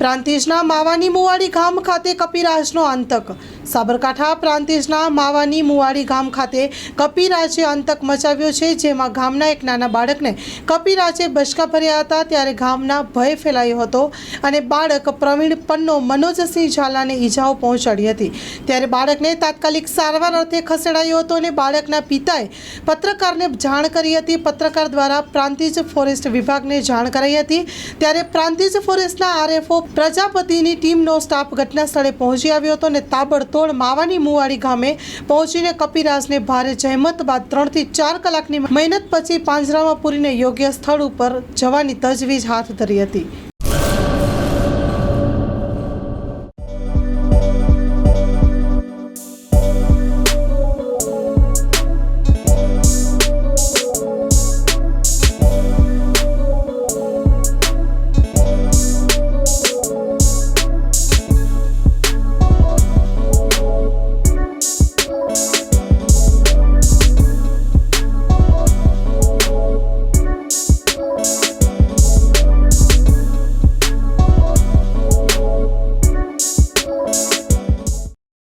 પ્રાંતિજના માવાની મુવાડી ગામ ખાતે કપિરાજનો આતંક। સાબરકાંઠા પ્રાંતિજના માવાની મુવાડી ગામ ખાતે કપિરાજે આતંક મચાવ્યો છે, જેમાં ગામના એક નાના બાળકને કપિરાજે બચકા ભર્યા હતા। ત્યારે ગામના ભય ફેલાયો હતો અને બાળક પ્રવીણ પન્નો મનોજસિંહ ઝાલાને ઈજાઓ પહોંચાડી હતી। ત્યારે બાળકને તાત્કાલિક સારવાર અર્થે ખસેડાયો હતો અને બાળકના પિતાએ પત્રકારને જાણ કરી હતી। પત્રકાર દ્વારા પ્રાંતિજ ફોરેસ્ટ વિભાગને જાણ કરાઈ હતી। ત્યારે પ્રાંતિજ ફોરેસ્ટના આરએફઓ પ્રજાપતિની ટીમનો સ્ટાફ ઘટના સ્થળે પહોંચી આવ્યો હતો અને તાબડતોડ માવાની મુવાડી ગામે પહોંચીને કપિરાજને ભારે જહેમત બાદ 3 થી 4 કલાકની મહેનત પછી પાંજરામાં પૂરીને યોગ્ય સ્થળ ઉપર જવાની તજવીજ હાથ ધરી હતી।